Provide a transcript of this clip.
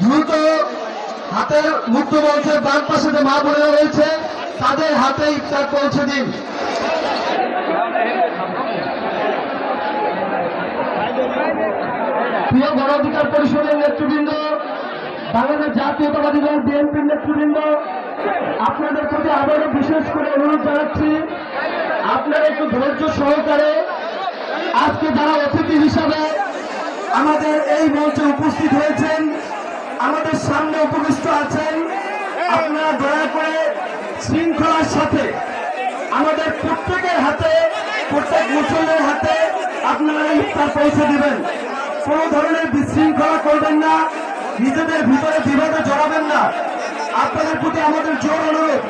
দ্রুত হাতের মুক্ত মঞ্চের বাম পাশে যে মা বোনেরা রয়েছে তাদের হাতে ইফতার পৌঁছে দিন। প্রিয় গণ অধিকার পরিষদের নেতৃবৃন্দ, বাংলাদেশ জাতীয়তাবাদী দল বিএনপির নেতৃবৃন্দ, আপনাদের প্রতি আবারও বিশেষ করে অনুরোধ জানাচ্ছি, আপনারা একটু ধৈর্য সহকারে আজকে যারা অতিথি হিসাবে আমাদের এই মঞ্চে উপস্থিত হয়েছেন, আমাদের সামনে উপবিষ্ট আছেন, আপনারা দয়া করে শৃঙ্খলার সাথে আমাদের প্রত্যেকের হাতে, প্রত্যেক মুসল্লির হাতে আপনারা ইফতার পৌঁছে দিবেন। কোন ধরনের বিশৃঙ্খলা করবেন না, নিজেদের ভিতরে বিবাদে জড়াবেন না। আপনাদের প্রতি আমাদের জোর অনুরোধ,